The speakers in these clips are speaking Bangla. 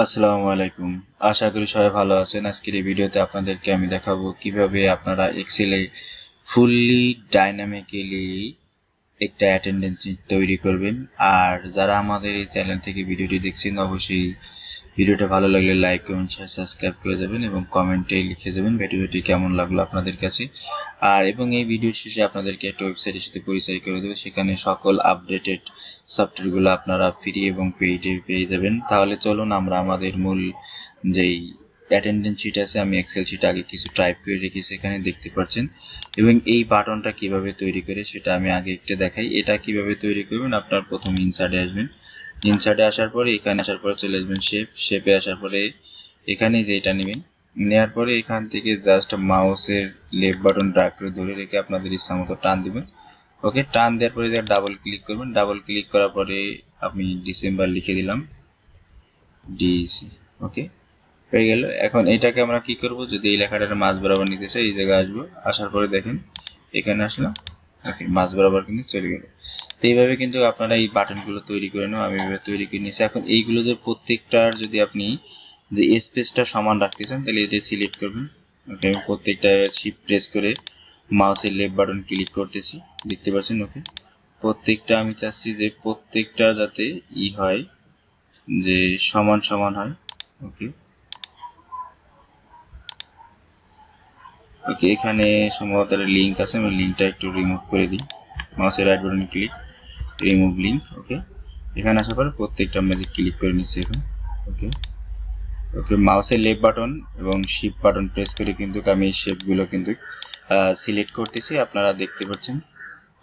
আসসালামু আলাইকুম। আশা করি সবাই ভালো আছেন। আজকের এই ভিডিওতে আপনাদেরকে আমি দেখাবো কিভাবে আপনারা এক্সেলে ফুললি ডাইনামিক্যালি একটা অ্যাটেন্ডেন্স শিট তৈরি করবেন। আর যারা আমাদের এই চ্যানেল থেকে ভিডিওটি দেখছেন অবশ্যই ভিডিওটা ভালো লাগলে লাইক কমেন্ট শেয়ার সাবস্ক্রাইব করে যাবেন এবং কমেন্টে লিখে যাবেন ভিডিওটি কেমন লাগলো আপনাদের কাছে। এবং এই ভিডিওর শেষে আপনাদেরকে একটা ওয়েবসাইটের সাথে পরিচয় করে দেবো, সেখানে সকল আপডেটেড সফটওয়্যারগুলো আপনারা ফ্রি এবং পেইডে পেয়ে যাবেন। তাহলে চলুন আমরা আমাদের মূল যেই অ্যাটেন্ডেন্স শিট আছে, আমি এক্সেল শিট আগে কিছু টাইপ করে রেখেছি এখানে দেখতে পাচ্ছেন। এবং এই বাটনটা কিভাবে তৈরি করে সেটা আমি আগে একটু দেখাই। এটা কিভাবে তৈরি করবেন, আপনার প্রথম ইনসার্টে আসবেন। ইনসার্টে আসার পরে এখানে আসার পরে চলে আসবেন শেপে আসার পরে এখানে যেটা নেবেন, নেওয়ার পরে এখান থেকে জাস্ট মাউসের লেফট বাটন ড্র্যাগ করে ধরে রেখে আপনাদের ইচ্ছা মতো টান দিবেন। ওকে, টান দেওয়ার পরে ডাবল ক্লিক করবেন। ডাবল ক্লিক করার পরে আমি ডিসেম্বর লিখে দিলাম, ডিসি। ওকে, হয়ে গেল। এখন এটাকে আমরা কি করব, যদি এই লেখাটার মাঝ বরাবর নিতে চাই এই জায়গায় আসবো। আসার পরে দেখেন এখানে আসলাম। ওকে, মাঝ বরাবর কিন্তু চলে গেল। তো এইভাবে কিন্তু আপনারা এই বাটনগুলো তৈরি করে নেন। আমি এইভাবে তৈরি করে নিয়েছি। এখন এইগুলো যে প্রত্যেকটার যদি আপনি যে স্পেসটা সমান রাখতে চান তাহলে এটা সিলেক্ট করবেন। ওকে, আমি প্রত্যেকটা শিফট প্রেস করে মাউসের লেফট বাটন ক্লিক করতেছি, দেখতে পাচ্ছেন। ওকে, প্রত্যেকটা আমি চাচ্ছি যে প্রত্যেকটা যাতে হয়, যে সমান সমান হয়। ওকে ওকে, এখানে সম্ভবত লিঙ্ক আছে, আমি লিঙ্কটা একটু রিমুভ করে দিই। মাউসের right button click, remove link. Okay, এখানে আসার পরে প্রত্যেকটা আমরা ক্লিক করে নিচ্ছি এখন। ওকে ওকে, মাউসের লেফট বাটন এবং শিফট বাটন প্রেস করে কিন্তু আমি এই শেপগুলো কিন্তু সিলেক্ট করতেছি, আপনারা দেখতে পাচ্ছেন।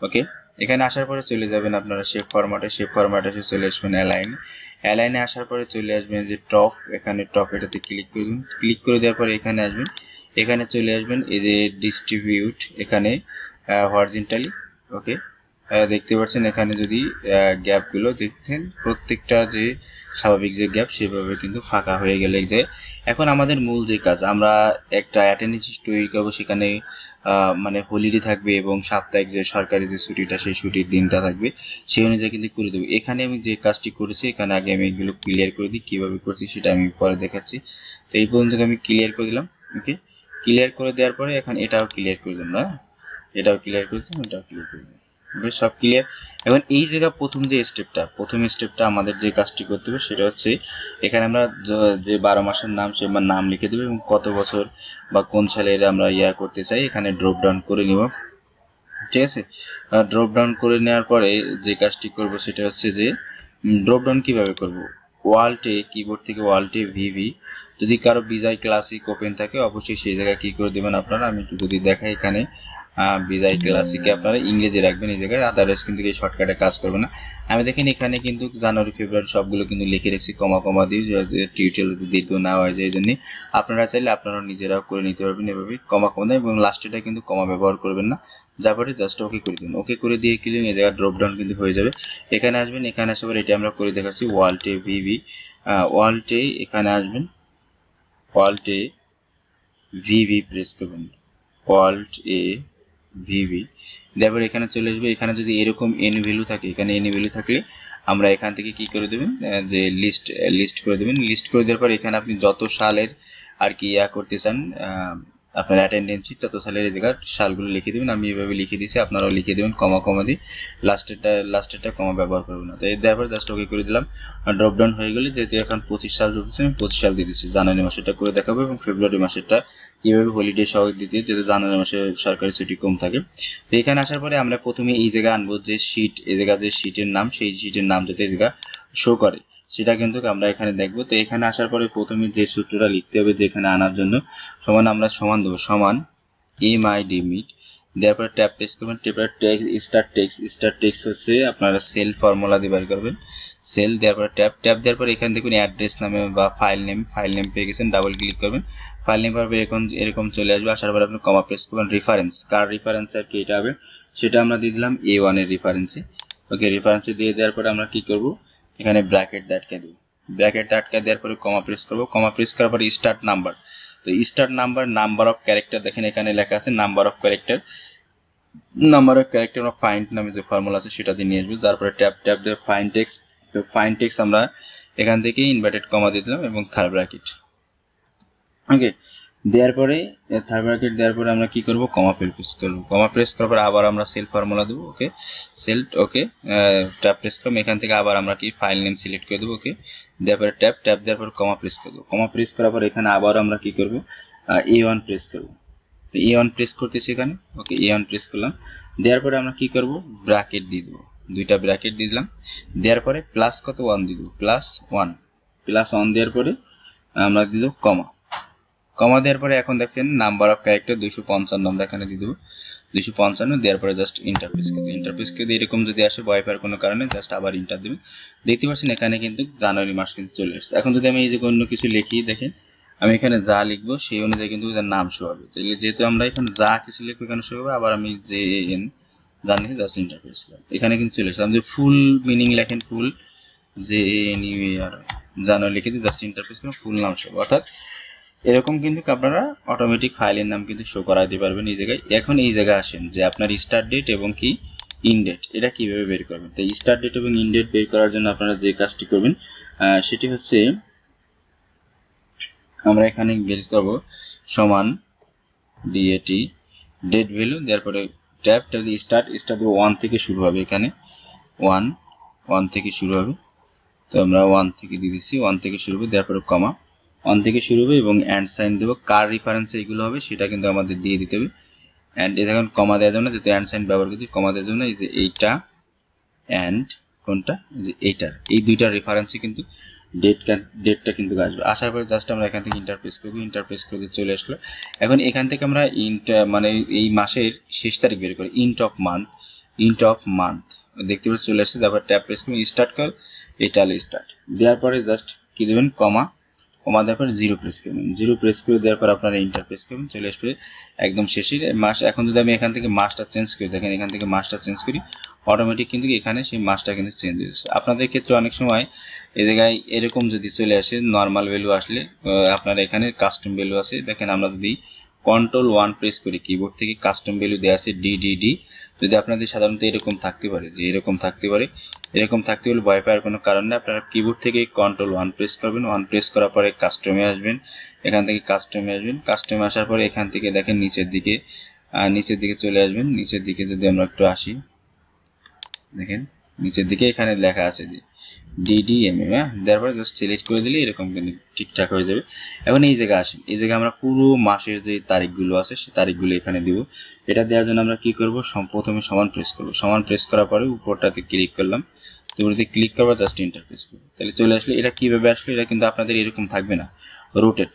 ওকে, এখানে আসার পরে চলে যাবেন আপনারা শেপ ফরম্যাটে। শেপ ফরম্যাটে এসে চলে আসবেন অ্যালাইনে আসার পরে চলে আসবেন যে টপ, এখানে টপ এটাতে ক্লিক করবেন। ক্লিক করে দেওয়ার পরে এখানে আসবেন, এখানে চলে আসবেন এই যে ডিস্ট্রিবিউট, এখানে হরিজন্টালি। ওকে, দেখতে পাচ্ছেন এখানে যদি গ্যাপগুলো দেখতেন, প্রত্যেকটা যে স্বাভাবিক যে গ্যাপ সেভাবে কিন্তু ফাঁকা হয়ে গেলে যে এখন আমাদের মূল যে কাজ, আমরা একটা অ্যাটেন্ডেন্স তৈরি করবো, সেখানে মানে হলিডে থাকবে এবং সাপ্তাহিক যে সরকারি যে ছুটিটা সেই ছুটির দিনটা থাকবে, সেই অনুযায়ী কিন্তু করে দেবো। এখানে আমি যে কাজটি করেছি এখানে আগে আমি এগুলো ক্লিয়ার করে দিই, কীভাবে করছি সেটা আমি পরে দেখাচ্ছি। তো এই পর্যন্ত আমি ক্লিয়ার করে দিলাম। ওকে, ক্লিয়ার করে দেওয়ার পরে এখন এটাও ক্লিয়ার করে দিলাম, না এটাও ক্লিয়ার করে দিলাম, এটাও ক্লিয়ার করে দিলাম। ওকে, সব ক্লিয়ার। এখন এই জায়গা প্রথম স্টেপটা আমাদের যে কাজটি করতে হবে সেটা হচ্ছে, এখানে আমরা যে 12 মাসের নাম সে নাম লিখে দেবো এবং কত বছর বা কোন সালে আমরা করতে চাই এখানে ড্রপ ডাউন করে নিব। ঠিক আছে, ড্রপ ডাউন করে নেওয়ার পরে যে কাজটি করব সেটা হচ্ছে যে ড্রপ ডাউন কীভাবে করব, ওয়াল্টে কিবোর্ড থেকে ওয়াল্টে ভিভি, যদি কারো বিজয় ক্লাসিক ওপেন থাকে অবশ্যই সেই জায়গায় কী করে দেবেন আপনারা। আমি একটু যদি দেখাই, এখানে বিজয় ক্লাসিকে আপনারা ইংরেজি রাখবেন এই জায়গায়, আদারওয়াইজ কিন্তু এই শর্টকাটে কাজ করবে না। আমি দেখেন এখানে কিন্তু জানুয়ারি ফেব্রুয়ারি সবগুলো কিন্তু লিখে রাখছি কমা কমা দিয়ে, টিউটোরিয়াল দীর্ঘ না হয় যে এই জন্যে। আপনারা চাইলে আপনারা নিজেরাও করে নিতে পারবেন এভাবে কমা কমা দেয়, এবং লাস্টেটা কিন্তু কমা ব্যবহার করবেন না। যারপরে জাস্ট ওকে করে দিন। ওকে করে দিয়ে ক্লিক এই জায়গায় ড্রপ ডাউন কিন্তু হয়ে যাবে। এখানে আসবেন, এখানে আসার পর এটা আমরা করে দেখাচ্ছি ওয়াল্টে ভিভি, ওয়াল্টে এখানে আসবেন, ওয়াল্টে ভিভি প্রেস করবেন, ওয়াল্ট এ ভিভি তারপর এখানে চলে আসবে। এখানে যদি এরকম এন ভ্যালু থাকে, এখানে এন ভ্যালু থাকলে আমরা এখান থেকে কি করে দেবেন, যে লিস্ট করে দেবেন। লিস্ট করে দেওয়ার পর এখানে আপনি যত সালের আর কি করতে চান আপনার অ্যাটেন্ডেন্স শিট, তত সালের এই জায়গায় সালগুলো লিখে দেবেন। আমি এভাবে লিখে দিয়েছি, আপনারাও লিখে দেবেন কমা কমা দিয়ে, লাস্টেরটা কমা ব্যবহার করবেন না। তো এই দেওয়ার পর জাস্ট ওকে করে দিলাম। ড্রপ ডাউন হয়ে গেলে, যেহেতু এখন 25 সাল চলতেছে আমি 25 সাল দিয়ে দিচ্ছি। জানুয়ারি মাসেরটা করে দেখাবো এবং ফেব্রুয়ারি মাসেরটা কীভাবে হলিডে সহ দিতে, যেহেতু জানুয়ারি মাসে সরকারি ছুটি কম থাকে। তো এখানে আসার পরে আমরা প্রথমে এই জায়গায় আনবো যে শিট, এই জায়গা যে শিটের নাম, সেই শিটের নাম যাতে এই জায়গা শো করে সেটা কিন্তু আমরা এখানে দেখবো। তো এখানে আসার পরে প্রথমে যে সূত্রটা লিখতে হবে যে এখানে আনার জন্য, আমরা সমান দেবো, সমান MIDMID দেওয়ার পরে ট্যাব প্রেস করবেন। ট্যাবের স্টার টেক্সট হচ্ছে আপনারা সেল ফর্মুলা দিয়ে বের করবেন। সেল দেওয়ার পরে ট্যাব দেওয়ার পরে এখানে দেখবেন অ্যাড্রেস নামে বা ফাইল নেম পেয়ে গেছেন, ডাবল ক্লিক করবেন। ফাইল নেম পারবে এরকম চলে আসবে। আসার পরে আপনি কমা প্রেস করবেন। রেফারেন্স, কার রেফারেন্স আর কি এটা হবে সেটা আমরা দিয়ে দিলাম A1 এর রেফারেন্সে। ওকে, রেফারেন্সে দিয়ে দেওয়ার পরে আমরা কি করব, এখানে ব্র্যাকেট আটকে দেবো। ব্র্যাকেট আটকে দেওয়ার পরে কমা প্রেস করব। কমা প্রেস করার পরে স্টার্ট নাম্বার, তো স্টার্ট নাম্বার অফ ক্যারেক্টার, দেখেন এখানে লেখা আছে নাম্বার অফ ক্যারেক্টার আমরা ফাইন্ড নামে যে ফর্মুলা আছে সেটা দিয়ে নিয়ে আসবো। তারপরে ট্যাব দিয়ে ফাইন্ড টেক্সট আমরা এখান থেকে ইনভার্টেড কমা দিয়ে দিলাম এবং থার্ড ব্র্যাকেট। ওকে, দেওয়ার পরে থার্ড ব্র্যাকেট দেওয়ার পরে আমরা কি করব, কমা প্রেস করব। কমা প্রেস করার পরে আবার আমরা সেল ফর্মুলা দেবো। ওকে, সেল, ওকে, ট্যাব প্রেস করব। এখান থেকে আবার আমরা কি ফাইল নেম সিলেক্ট করে দেবো। ওকে, দেওয়ার পরে ট্যাব দেওয়ার পর কমা প্রেস করব। কমা প্রেস করার পর এখানে আবার আমরা কি করব, A1 প্রেস করব। তো A1 প্রেস করতেছি এখানে। ওকে, A1 প্রেস করলাম। দেওয়ার পরে আমরা কি করব, ব্র্যাকেট দিয়ে দেবো, দুইটা ব্র্যাকেট দিয়ে দিলাম। দেওয়ার পরে প্লাস কত 1 দিয়ে দেবো, +1 দেওয়ার পরে আমরা দিয়ে দেবো কমা। কমা দেওয়ার পরে এখন দেখছেন নাম্বার অফ ক্যারেক্টার 255 আমরা এখানে দিয়ে দেবো 255। দেওয়ার পরে জাস্ট ইন্টারপ্রেস করে দিয়ে এরকম যদি আসে ভয় পাওয়ার কোনো কারণে জাস্ট আবার ইন্টার দেবেন। দেখতে পাচ্ছেন এখানে কিন্তু জানুয়ারি মাস কিন্তু চলে আসছে। এখন যদি আমি এই যে অন্য কিছু লিখি, দেখেন আমি এখানে যা লিখবো সেই অনুযায়ী কিন্তু তার নাম শো হবে। তাহলে যেহেতু আমরা এখানে যা কিছু লিখবো এখানে শো হবে। আবার আমি যে জানি জাস্ট ইন্টারপ্রেস এখানে কিন্তু চলে আসছে। আমি যে ফুল মিনিং লেখেন, ফুল JANUARY জানুয়ারি লিখে দিয়ে জাস্ট ইন্টারপ্রেস করে ফুল নাম শো হবে। অর্থাৎ এরকম কিন্তু আপনারা অটোমেটিক ফাইলের নাম কিন্তু শো করাতে পারবেন এই জায়গায়। এখন এই জায়গায় আসেন যে আপনার স্টার্ট ডেট এবং কি ইন ডেট এটা কিভাবে বের করবেন। তো স্টার্ট ডেট এবং ইন ডেট বের করার জন্য আপনারা যে কাজটি করবেন সেটি হচ্ছে আমরা এখানে বের করব সমান DAT ডেট ভ্যালু, দেওয়ার পরে ট্যাব স্টার্ট 1 থেকে শুরু হবে। এখানে 1 থেকে শুরু হবে। তো আমরা 1 থেকে দিয়ে দিচ্ছি, 1 থেকে শুরু হবে। দেওয়ার পরে কমা 1 থেকে শুরু হবে এবং অ্যান্ড সাইন দেবো। কার রেফারেন্সে এগুলো হবে সেটা কিন্তু আমাদের দিয়ে দিতে হবে। অ্যান্ড এই দেখুন কমা দেওয়ার জন্য যেহেতু অ্যান্ড সাইন ব্যবহার করছি, কমা দেওয়ার জন্য এই যে এইটা অ্যান্ড কোনটা, যে এইটার, এই দুইটার রেফারেন্সে কিন্তু ডেটটা কিন্তু আসবে। আসার পরে জাস্ট আমরা এখান থেকে ইন্টারপ্রেস করবো। ইন্টারপ্রেস করে চলে আসলো। এখন এখান থেকে আমরা মানে এই মাসের শেষ তারিখ বের করি, ইন্ট অফ মান্থ দেখতে পাচ্ছি চলে আসছে। তারপর ট্যাব প্রেস করে স্টার্ট কর, এটা স্টার্ট দেওয়ার পরে জাস্ট কি দেবেন, কমা দেওয়ার পরে 0 প্রেস করবেন। 0 প্রেস করে দেওয়ার পর আপনারা ইন্টার প্রেস করবেন, চলে আসবে একদম শেষের মাস। এখন যদি আমি এখান থেকে মাসটা চেঞ্জ করি, দেখেন এখান থেকে মাসটা চেঞ্জ করি, অটোমেটিক কিন্তু এখানে সেই মাসটা কিন্তু চেঞ্জ হয়ে যাচ্ছে। আপনাদের ক্ষেত্রে অনেক সময় এই জায়গায় এরকম যদি চলে আসে নর্মাল ভ্যালু আসলে আপনারা এখানে কাস্টম ভ্যালু আছে। দেখেন আমরা যদি Ctrl+1 প্রেস করি কিবোর্ড থেকে কাস্টম ভ্যালু দেওয়া আছে DDD। যদি আপনাদের সাধারণত এরকম থাকতে পারে, যে এরকম থাকতে পারে, এরকম থাকতে হলে ভয় পাওয়ার কোনো কারণ নেই। আপনারা কিবোর্ড থেকে Ctrl+1 প্রেস করবেন। 1 প্রেস করার পরে কাস্টমে আসবেন, এখান থেকে কাস্টমে আসবেন। কাস্টমে আসার পরে এখান থেকে দেখেন নিচের দিকে চলে আসবেন। নিচের দিকে যদি আমরা একটু আসি, দেখেন নিচের দিকে এখানে লেখা আছে যে DDMM, দেওয়ার পরে জাস্ট সিলেক্ট করে দিলে এরকম কিন্তু ঠিকঠাক হয়ে যাবে। এখন এই জায়গায় আসেন, এই জায়গায় আমরা পুরো মাসের যে তারিখগুলো আছে সেই তারিখগুলো এখানে দিব। এটা দেওয়ার জন্য আমরা কি করব, প্রথমে সমান প্রেস করব। সমান প্রেস করার পরে উপরটাতে ক্লিক করলাম, উপরটাতে ক্লিক করবো, জাস্ট ইন্টার প্রেস করবো। তাহলে চলে আসলে। এটা কিভাবে আসলো, এটা কিন্তু আপনাদের এরকম থাকবে না, রোটেট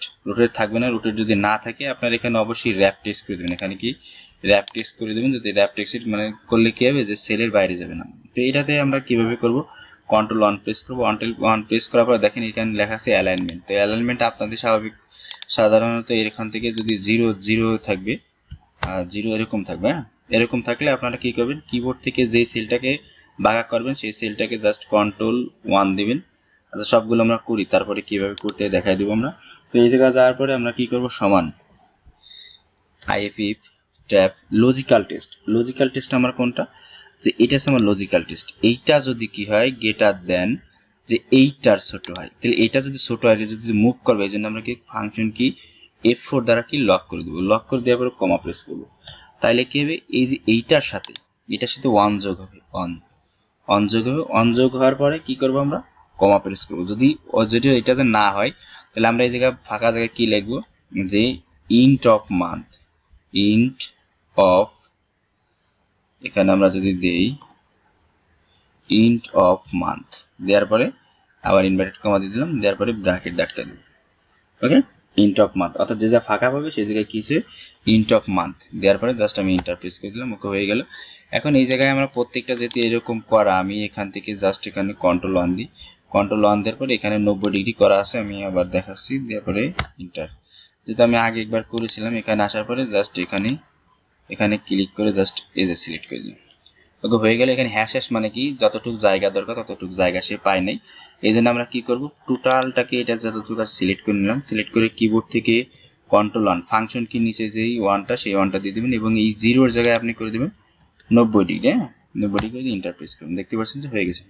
থাকবে না। রোটেট যদি না থাকে আপনার এখানে অবশ্যই র্যাপ টেক্সট করে দেবেন। এখানে কি র্যাপ টেক্সট করে দেবেন, যদি র্যাপ টেক্সট মানে করলে কি হবে যে সেলের বাইরে যাবে না। তো এটাতে আমরা কিভাবে করব, Ctrl+1 প্রেস করবো। Ctrl+1 প্রেস করার পর দেখেন এখানে লেখা আছে অ্যালাইনমেন্ট। তো অ্যালাইনমেন্ট আপনাদের সাধারণত এখান থেকে যদি 0 থাকবে, 0 এরকম থাকবে। হ্যাঁ, এরকম থাকলে আপনারা কি করবেন, কিবোর্ড থেকে যে সেলটাকে ভাগ করবেন সেই সেলটাকে জাস্ট Ctrl+1 দিবেন। আচ্ছা, সবগুলো আমরা করি, তারপরে কিভাবে করতে দেখাই দেবো আমরা। তো এই জায়গায় যাওয়ার পরে আমরা কি করব, সমান IFF ট্যাব লজিক্যাল টেস্ট আমার কোনটা, যে এটা আছে আমার লজিক্যাল টেস্ট। এইটা যদি কি হয় গ্রেটার দেন যে এইটার ছোট হয়, তাহলে এইটা যদি ছোট হয় যদি মুভ করবে, এই জন্য আমরা কি ফাংশন কি F4 দ্বারা কি লক করে দেবো। লক করে দেওয়ার পরে কমা প্রেস করবো। তাইলে কি হবে, এই যে এটার সাথে 1 যোগ হবে, অন যোগ হওয়ার পরে কি করবো আমরা, কমা প্রেস করবো। যদি এটা যে না হয় তাহলে আমরা এই জায়গায় ফাঁকা জায়গায় কি লিখবো, যে ইন্ট অফ এখানে আমরা যদি দেই ইন্ট অফ মান্থ, দেওয়ার পরে আবার ইনভার্টেড কমা দিয়ে দিলাম, দেওয়ার পরে ব্র্যাকেট ডাটকা দিলাম। ওকে, ইন্ট অফ মান্থ, অর্থাৎ যে যা ফাঁকা পাবে সেই জায়গায় কি আছে ইন্ট অফ মান্থ, দেওয়ার পরে জাস্ট আমি ইন্টার প্রেস করে দিলাম। ওকে, হয়ে গেল। এখন এই জায়গায় আমরা প্রত্যেকটা যেহেতু এরকম করা, আমি এখান থেকে জাস্ট এখানে Ctrl+1 দিই। Ctrl+1 দেওয়ার পরে এখানে 90 ডিগ্রি করা আছে, আমি আবার দেখাচ্ছি। দেওয়ার পরে ইন্টার, যেহেতু আমি আগে একবার করেছিলাম, এখানে আসার পরে জাস্ট এখানে ক্লিক করে জাস্ট এই যে সিলেক্ট করে দিলাম। ওকে, হয়ে গেল। এখানে হ্যাশ মানে কি, যতটুকু জায়গা দরকার ততটুকু জায়গা সে পায় নাই, এই জন্য আমরা কি করব, টোটালটাকে এটা যতটুকু সিলেক্ট করে নিলাম। সিলেক্ট করে কিবোর্ড থেকে Ctrl+1 ফাংশন কি নিচে যেই 1টা সেই 1টা দিয়ে দেবেন এবং এই 0-এর জায়গায় আপনি করে দেবেন 90 ডিগ্রি। হ্যাঁ, 90 ডিগ্রি ইন্টার প্রেস করুন। দেখতে পাচ্ছেন যে হয়ে গেছে।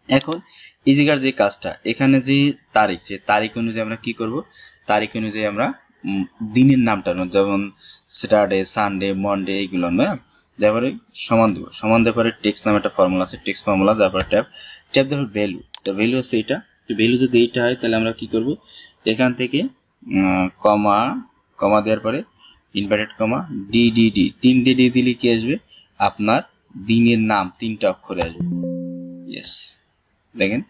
এখন এই জায়গার যে কাজটা এখানে যে তারিখ অনুযায়ী আমরা কি করব, তারিখ অনুযায়ী আমরা দিনের নামটা যেমন স্যাটারডে, সানডে, মনডে এইগুলো না, তারপরে সমান দেবো, সমান দেওয়ার পরে টেক্সট নামে একটা ফর্মুলা আছে, টেক্সট ফর্মুলা, তারপরে ট্যাব দেওয়ার ভ্যালু, তো ভ্যালু হচ্ছে এটা, ভ্যালু যদি এইটা হয় তাহলে আমরা কি করব, এখান থেকে কমা দেওয়ার পরে ইনভার্টেড কমা ডিডিডি, 3টে ডি দিলে কি আসবে, আপনার দিনের নাম 3টা অক্ষরে আসবে। ইয়েস, দেখেন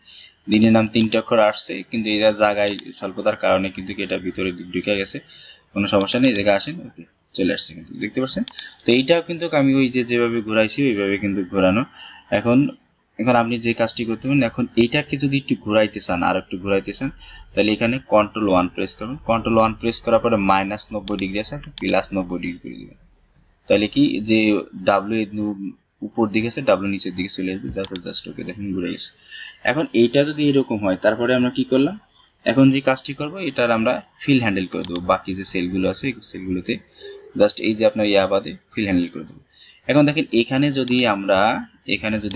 দিনের নাম 3টে অক্ষর আসছে, কিন্তু এই জায়গায় স্বল্পতার কারণে কিন্তু এটা ভিতরে ঢুকে গেছে, কোনো সমস্যা নেই, এই জায়গায় আসেন, ওকে চলে আসছে, কিন্তু দেখতে পাচ্ছেন। তো এইটাও কিন্তু আমি ওই যেভাবে ঘোরাইছি ওইভাবে কিন্তু ঘোরানো। এখন আপনি যে কাজটি করতে পারেন, এখন এইটাকে যদি একটু ঘুরাইতে চান, আর একটু ঘুরাইতে চান, তাহলে এখানে Ctrl+1 প্রেস করুন, Ctrl+1 প্রেস করার পরে -90 ডিগ্রি আছে, +90 ডিগ্রি করে দেবেন, তাহলে কি যে ডাব্লিউ উপর দিকে আছে, ডাব্লিউ নিচের দিকে চলে আসবে, তারপর জাস্ট ওকে দেখেন ঘুরে গেছে। এখন এইটা যদি এরকম হয়, তারপরে আমরা কি করলাম, এখন যে কাজটি করব এটার আমরা ফিল হ্যান্ডেল করে দেবো, বাকি যে সেলগুলো আছে সেলগুলোতে জাস্ট এই যে আপনার বাদে ফিল হ্যান্ডেল করে দেবো। এখন দেখেন এখানে যদি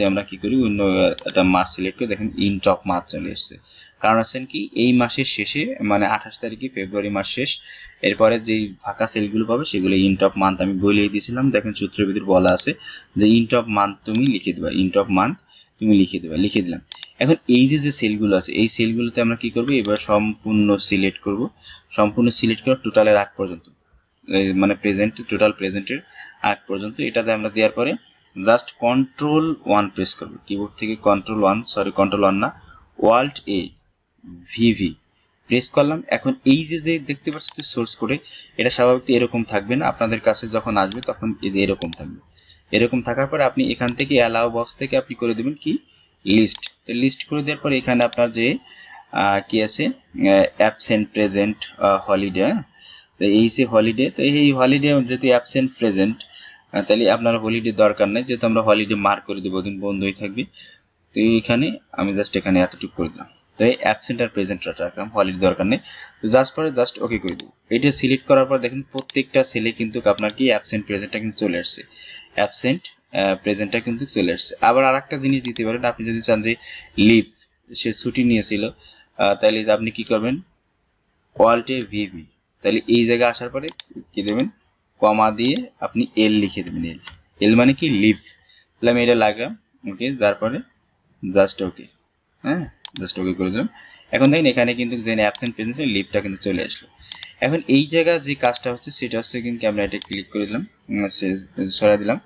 আমরা কি করি, অন্য একটা মাস সিলেক্ট করে দেখেন ইন্ট অফ মাস চলে এসছে, কারণ আছেন কি এই মাসের শেষে মানে 28 তারিখে ফেব্রুয়ারি মাস শেষ, এরপরে যেই ফাঁকা সেলগুলো পাবে সেগুলো ইন্ট অফ মান্থ আমি বলেই দিয়েছিলাম, দেখেন সূত্রের ভিতর বলা আছে যে ইন্ট অফ মান্থ তুমি লিখে দেবা, ইন্ট অফ মান্থ তুমি লিখে দিলাম। এখন এই যে সেলগুলো আছে এই সেলগুলোতে আমরা কি করব, এবার সম্পূর্ণ সিলেক্ট করব, সম্পূর্ণ সিলেক্ট করে টোটালের আগ পর্যন্ত, মানে টোটাল প্রেজেন্টের আগ পর্যন্ত, এটাতে আমরা দেওয়ার পরে জাস্ট Ctrl+1 প্রেস করব, কিবোর্ড থেকে Ctrl+1 না, Alt A VV প্রেস করলাম। এখন এই যে দেখতে পাচ্ছেন সোর্স কোডে, এটা স্বাভাবিক এরকম থাকবে না, আপনাদের কাছে যখন আসবে তখন এরকম থাকবে। এরকম থাকার পরে আপনি এখান থেকে অ্যালাউ বক্স থেকে আপনি করে দেবেন কি লিস্ট, তো লিস্ট করে দেওয়ার পরে এখানে আপনার যে কি আছে অ্যাবসেন্ট, প্রেজেন্ট, হলিডে, তো এই যে হলিডে, তো এই হলিডে যেহেতু অ্যাবসেন্ট প্রেজেন্ট, তাহলে আপনার হলিডে দরকার নেই, যেহেতু আমরা হলিডে মার্ক করে দেবো, দিন বন্ধই থাকবে। তো এইখানে আমি জাস্ট এখানে এতটুকু করে দিলাম, তো এই অ্যাবসেন্ট আর প্রেজেন্ট রাখলাম, হলিডে দরকার নেই, তো জাস্ট ওকে করে দেবো। এটা সিলেক্ট করার পর দেখেন প্রত্যেকটা সেলে কিন্তু আপনার কি অ্যাবসেন্ট প্রেজেন্টটা কিন্তু চলে আসছে, অ্যাবসেন্ট প্রেজেন্টটা কিন্তু চলে আসছে। আবার আরেকটা জিনিস দিতে পারেন, আপনি যদি চান যে লিভ, সে ছুটি নিয়েছিল, তাহলে আপনি কি করবেন Alt A VV, তাহলে এই জায়গায় আসার পরে কি দেবেন, কমা দিয়ে আপনি এল লিখে দেবেন, এল মানে কি লিভ, তাহলে আমি এটা লাগলাম, ওকে, যার পরে জাস্ট ওকে, হ্যাঁ জাস্ট ওকে করে দিলাম। এখন দেখেন এখানে কিন্তু যে অ্যাবসেন্ট প্রেজেন্ট লিভটা কিন্তু চলে আসলো। এখন এই জায়গায় যে কাজটা হচ্ছে সেটা হচ্ছে কিন্তু আমরা এটা ক্লিক করে দিলাম, সরাই দিলাম।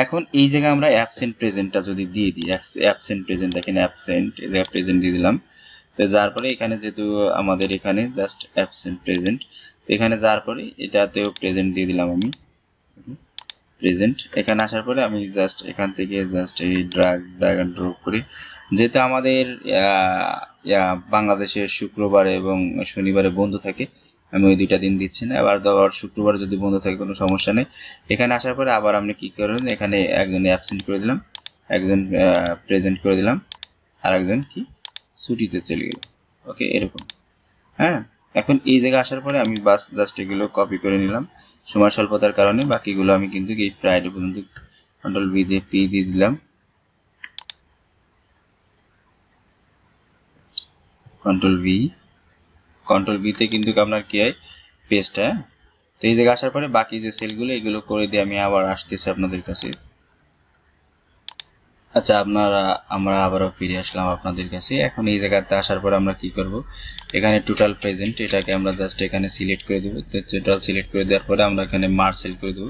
এখন এই জায়গায় আমরা অ্যাবসেন্ট প্রেজেন্টটা যদি দিয়ে দিই, অ্যাবসেন্ট প্রেজেন্ট দেখেন অ্যাবসেন্ট, এই জায়গায় প্রেজেন্ট দিয়ে দিলাম, তো যার পরে এখানে যেহেতু আমাদের এখানে জাস্ট অ্যাবসেন্ট প্রেজেন্ট, এখানে যাওয়ার পরে এটাতেও প্রেজেন্ট দিয়ে দিলাম আমি প্রেজেন্ট। এখানে আসার পরে আমি জাস্ট এখান থেকে জাস্ট এই ড্র্যাগ অ্যান্ড ড্রপ করি, যেহেতু আমাদের বাংলাদেশে শুক্রবারে এবং শনিবারে বন্ধ থাকে, আমি ওই 2টা দিন দিচ্ছি না, এবার আবার শুক্রবার যদি বন্ধ থাকে কোনো সমস্যা নেই। এখানে আসার পরে আবার আপনি কি করবেন, এখানে একজন অ্যাবসেন্ট করে দিলাম, একজন প্রেজেন্ট করে দিলাম, আর একজন কি ছুটিতে চলে গেল, ওকে এরকম। হ্যাঁ, এখন এই জায়গায় আসার পরে আমি বাস জাস্ট এগুলো কপি করে নিলাম সময় স্বল্পতার কারণে, বাকিগুলো আমি কিন্তু এই ফ্রাইডে পর্যন্ত Ctrl V দিয়ে পি দিয়ে দিলাম, Ctrl V তে কিন্তু আপনার কি হয় পেস্ট, হ্যাঁ। তো এই জায়গায় আসার পরে বাকি যে সেলগুলো এগুলো করে দিয়ে আমি আবার আসতেছি আপনাদের কাছে। আচ্ছা, আমরা আবারও ফিরে আসলাম আপনাদের কাছে। এখন এই জায়গাতে আসার পর আমরা কি করব, এখানে টোটাল প্রেজেন্ট এটাকে আমরা জাস্ট এখানে সিলেক্ট করে দেবো, তো টোটাল সিলেক্ট করে দেওয়ার পরে আমরা এখানে মার্সেল করে দেবো।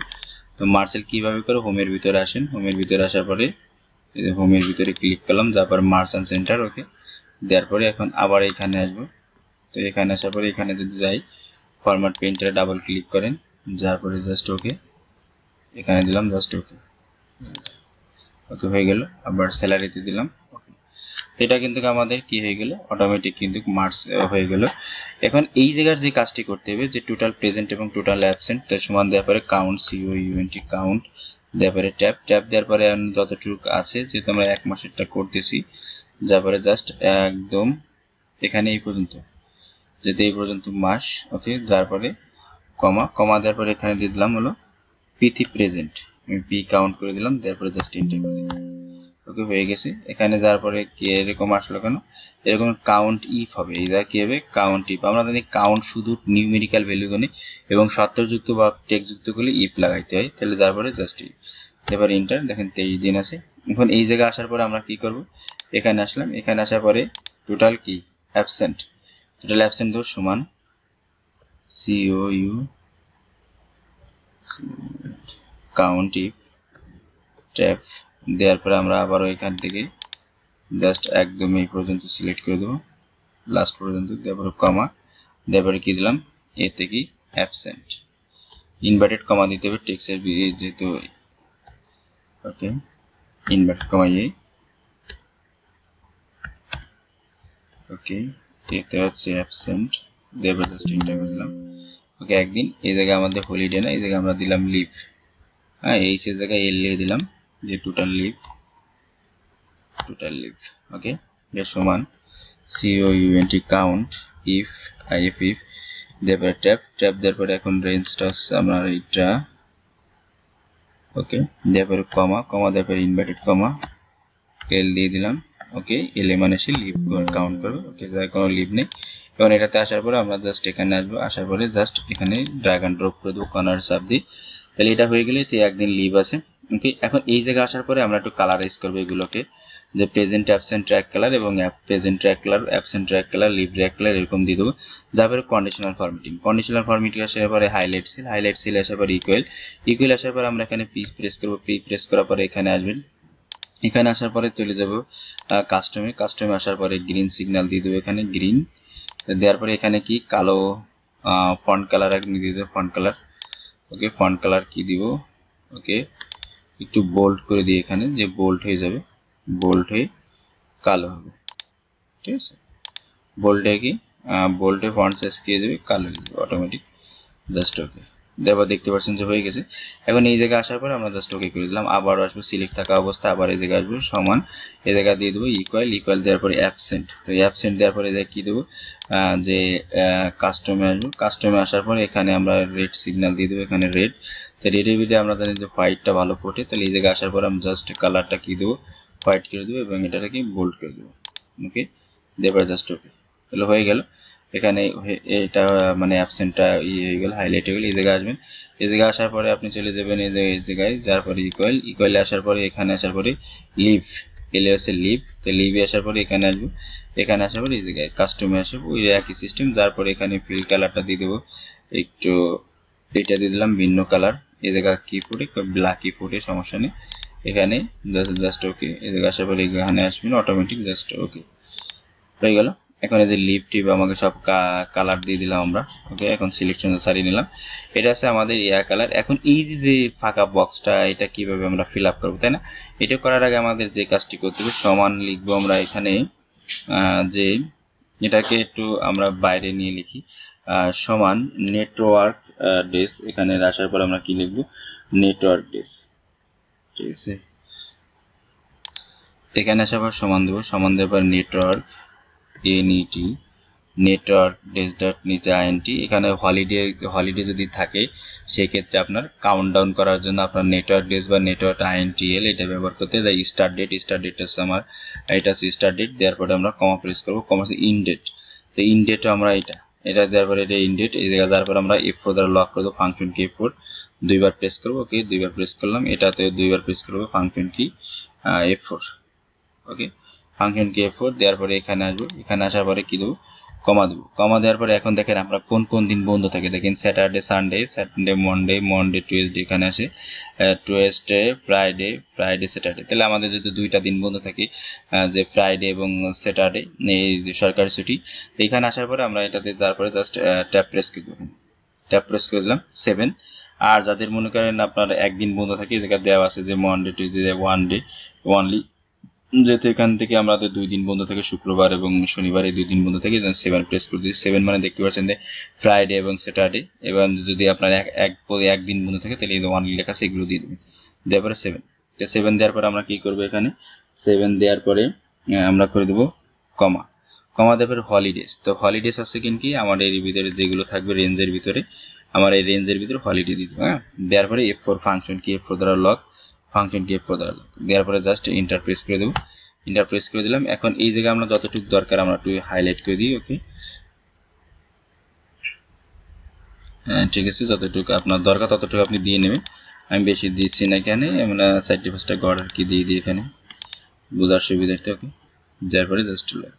তো মার্সেল কিভাবে করে, হোমের ভিতরে আসেন, হোমের ভিতরে আসার পরে হোমের ভিতরে ক্লিক করলাম, তারপর মার্স অ্যান্ড সেন্টার, ওকে দেওয়ার পরে এখন আবার এখানে আসবো। তো এখানে আসার পরে এখানে যদি যাই ফরম্যাট পেইন্টারে ডাবল ক্লিক করেন, যার পরে জাস্ট ওকে এখানে দিলাম, জাস্ট ওকে ওকে হয়ে গেল। আবার স্যালারিতে দিলাম, ওকে। এটা কিন্তু আমাদের কি হয়ে গেল, অটোমেটিক কিন্তু মার্কস হয়ে গেল। এখন এই জায়গার যে কাজটি করতে হবে, যে টোটাল প্রেজেন্ট এবং টোটাল অ্যাবসেন্ট তার সমান দেওয়ার পরে কাউন্ট, COUNT কাউন্ট দেওয়ার পরে ট্যাব দেওয়ার পরে যতটুকু আছে, যেহেতু আমরা 1 মাসেরটা করতেছি, যার পরে জাস্ট একদম এখানে এই পর্যন্ত, যেহেতু এই পর্যন্ত মাস, ওকে, যার পরে কমা দেওয়ার পরে এখানে দিয়ে দিলাম হলো P3 প্রেজেন্ট, আমি পি কাউন্ট করে দিলাম, তারপরে জাস্ট এন্টার করে দিলাম, ওকে হয়ে গেছে। এখানে যাওয়ার পরে কি এরকম আসলো কেন, এরকম কাউন্ট ইফ হবে, এটা কি হবে কাউন্ট ইফ। আমরা জানি কাউন্ট শুধু নিউমেরিক্যাল ভ্যালু গণে এবং শর্তযুক্ত বা টেক্সটযুক্ত করলে ইফ লাগাইতে হয়, তাহলে যার পরে জাস্ট ইফ। এবার ইন্টার, দেখেন 23 দিন আছে। এখন এই জায়গায় আসার পরে আমরা কি করব, এখানে আসলাম, এখানে আসার পরে টোটাল কি অ্যাবসেন্ট, টোটাল অ্যাবসেন্ট দেবো সমান COU কাউন্ট ইফ ট্যাপ দেওয়ার পরে আমরা আবারও এখান থেকে জাস্ট একদম এই পর্যন্ত সিলেক্ট করে দেবো, লাস্ট পর্যন্ত, তারপরে কমা, তারপরে কি দিলাম এ থেকে অ্যাবসেন্ট, ইনভার্টেড কমা দিতে হবে টেক্সটের যেহেতু, ওকে ইনভার্টেড কমা এ, ওকে এতে হচ্ছে অ্যাবসেন্ট, তারপরে জাস্ট এন্টার করে দিলাম। ওকে একদিন, এই জায়গায় আমাদের হলিডে না, এই জায়গায় আমরা দিলাম লিভ, হ্যাঁ এইচ এর জায়গায় এল দিয়ে দিলাম যে টোটাল লিভ, ওকে এর সমান COUNT count if IF if, তারপরে ট্যাপ দেওয়ার পরে এখন রেঞ্জটা হচ্ছে আমরা এইটা, ওকে তারপরে কমা, তারপরে ইনভার্টেড কমা এল দিয়ে দিলাম, ওকে এল এ মানে সে লিভ কাউন্ট করবে, ওকে যার কোনো লিভ নেই। এবং এটাতে আসার পরে আমরা জাস্ট এখানে আসবো, আসার পরে জাস্ট এখানে ড্র্যাগ অ্যান্ড ড্রপ করে দেবো কর্নার চাপ দিয়ে, তাহলে এটা হয়ে গেলে তো একদিন লিভ আছে। ওকে এখন এই জায়গায় আসার পরে আমরা একটু কালারাইজ করবো এগুলোকে, যে প্রেজেন্ট অ্যাবসেন্ট ট্র্যাক কালার এবং present track colour, absent track colour, leave track colour এরকম দিয়ে দেবো। যারপরে কন্ডিশনাল ফরম্যাটিং আসার পরে হাইলাইট সিল আসার পরে ইকুয়াল আসার পরে আমরা এখানে পি প্রেস করবো, প্রেস করার পরে এখানে আসবেন, এখানে আসার পরে চলে যাব কাস্টমে আসার পরে গ্রিন সিগন্যাল দিয়ে দেবো, এখানে গ্রিন দেওয়ার পরে এখানে কি কালো ফন্ট কালার দিয়ে দেবো, ফন্ট কালার, ওকে ফন্ট কালার কি দিব, ওকে একটু বোল্ড করে দিই এখানে, যে বোল্ড হয়ে যাবে, বোল্ড হয়ে কালো হবে, ঠিক আছে বোল্ডে কি বোল্ডে ফন্ট সাইজ কি হয়ে যাবে কালো হয়ে যাবে অটোমেটিক, জাস্ট ওকে দেবা দেখতে পাচ্ছেন যে হয়ে গেছে। এখন এই জায়গায় আসার পরে আমরা জাস্ট ওকে করে দিলাম, আবারও আসবো সিলেক্ট থাকা অবস্থা, আবার এই জায়গায় আসবো সমান, এই জায়গায় দিয়ে দেবো ইকুয়াল দেওয়ার পরে অ্যাবসেন্ট, তো অ্যাবসেন্ট দেওয়ার পরে কি দেবো যে কাস্টমে আসবো, কাস্টমে আসার পরে এখানে আমরা রেড সিগন্যাল দিয়ে দেবো, এখানে রেড, তো রেডের ভিতরে আমরা জানি যে হোয়াইটটা ভালো ফোটে, তাহলে এই জায়গায় আসার পরে আমরা জাস্ট কালারটা কি দেবো হোয়াইট করে দেবো এবং এটাকে বোল্ড করে দেবো, ওকে দেবার জাস্ট ওকে, তাহলে হয়ে গেল। এখানে এটা মানে অ্যাবসেন্টটা হয়ে গেল, হাইলাইট হয়ে গেল। এই জায়গায় আসবেন, এই জায়গায় আসার পরে আপনি চলে যাবেন এই জায়গায়, যার পরে ইকুয়ালে আসার পরে এখানে আসার পরে লিভ, এলে হচ্ছে লিভ, তো লিভে আসার পরে এখানে আসবো, এখানে আসার পরে এই জায়গায় কাস্টমে আসবো, ওই একই সিস্টেম, যার পরে এখানে ফিল কালারটা দিয়ে দেবো একটু, এটা দিয়ে দিলাম ভিন্ন কালার, এই জায়গা কি ফুটে ব্ল্যাকই ফুটে সমস্যা নেই, এখানে জাস্ট ওকে, এই জায়গায় আসার পরে এখানে আসবেন অটোমেটিক, জাস্ট ওকে হয়ে গেল। এখন এই যে লিভ টিপ আমাকে সব কালার দিয়ে দিলাম আমরা, ওকে এখন সিলেকশন সারিয়ে নিলাম, এটা হচ্ছে আমাদের কালার। এখন এই যে ফাঁকা বক্সটা এটা কিভাবে আমরা ফিল আপ করবো, তাই না? এটা করার আগে আমাদের যে কাজটি করতে হবে, সমান লিখবো আমরা এখানে, যে এটাকে একটু আমরা বাইরে নিয়ে লিখি, সমান নেটওয়ার্ক ডেস, এখানে আসার পর আমরা কি লিখবো নেটওয়ার্ক ডেস, ঠিক আছে এখানে আসার পর সমান দেবো, সমান দেওয়ার পর নেটওয়ার্ক NET নেটওয়ার্ক ডেস ডট নিচে INT, এখানে হলিডে যদি থাকে সেই ক্ষেত্রে আপনার কাউন্টডাউন করার জন্য আপনার নেটওয়ার্ক ডেস বা নেটওয়ার্ক INTL এটা ব্যবহার করতে যায়। স্টার্ট ডেট হচ্ছে আমার, এটা হচ্ছে স্টার্ট ডেট, দেওয়ার পরে আমরা কমা প্রেস করবো, কমা হচ্ছে ইন ডেট, তো ইন ডেটও আমরা এটা দেওয়ার পরে এটা ইন ডেট, এই জায়গায় দেওয়ার পরে আমরা F4 দ্বারা লক করবো, ফাংশন কি F4 দুইবার প্রেস করবো, ওকে দুইবার প্রেস করলাম, এটাতে দুইবার প্রেস করবো, ফাংশন কি F4, ওকে ফাংশন কি F4 দেওয়ার পরে এখানে আসবো, এখানে আসার পরে কি দেবো কমা দেবো, কমা দেওয়ার পরে এখন দেখেন আমরা কোন দিন বন্ধ থাকে, দেখেন স্যাটারডে সানডে, মন্ডে টুয়েসডে, এখানে আসে টুয়েসডে ফ্রাইডে স্যাটারডে, তাহলে আমাদের যদি দুইটা দিন বন্ধ থাকে, যে ফ্রাইডে এবং স্যাটারডে এই সরকারি ছুটি, তো এখানে আসার পরে আমরা এটাতে যাওয়ার পরে জাস্ট ট্যাপ প্রেস করে দিলাম 7। আর যাদের মনে করেন আপনার একদিন বন্ধ থাকে, এই জায়গায় দেওয়া আছে যে Monday Tuesday one day only, যেহেতু এখান থেকে আমাদের 2 দিন বন্ধ থাকে, শুক্রবার এবং শনিবার এই 2 দিন বন্ধ থাকে, 7 প্রেস করে দিচ্ছি, 7 মানে দেখতে পাচ্ছেন যে ফ্রাইডে এবং স্যাটারডে, এবং যদি আপনার একদিন বন্ধ থাকে তাহলে এই ওয়ানলি লেখা আছে এগুলো দিয়ে দেবেন, দেওয়ার পরে 7 দেওয়ার পরে আমরা কি করবো, এখানে 7 দেওয়ার পরে আমরা করে দেবো কমা দেওয়ার পরে হলিডেজ, তো হলিডেজ হচ্ছে কি আমাদের এর ভিতরে যেগুলো থাকবে রেঞ্জের ভিতরে, আমার এই রেঞ্জের ভিতরে হলিডে দিয়ে দেবো, হ্যাঁ দেওয়ার পরে F4 ফাংশন কি F4 দ্বারা লক, ফাংশন কি দেওয়ার পরে জাস্ট ইন্টার প্রেস করে দেবো, ইন্টার প্রেস করে দিলাম। এখন এই জায়গায় আমরা যতটুকু দরকার আমরা একটু হাইলাইট করে দিই। ওকে, ঠিক আছে, যতটুকু আপনার দরকার ততটুকু আপনি দিয়ে নেবেন। আমি বেশি দিচ্ছি না এখানে, আমরা 35টা গড় আর কি দিয়ে দিই এখানে বোঝার সুবিধার্থে। ওকে, দেওয়ার পরে জাস্ট লক।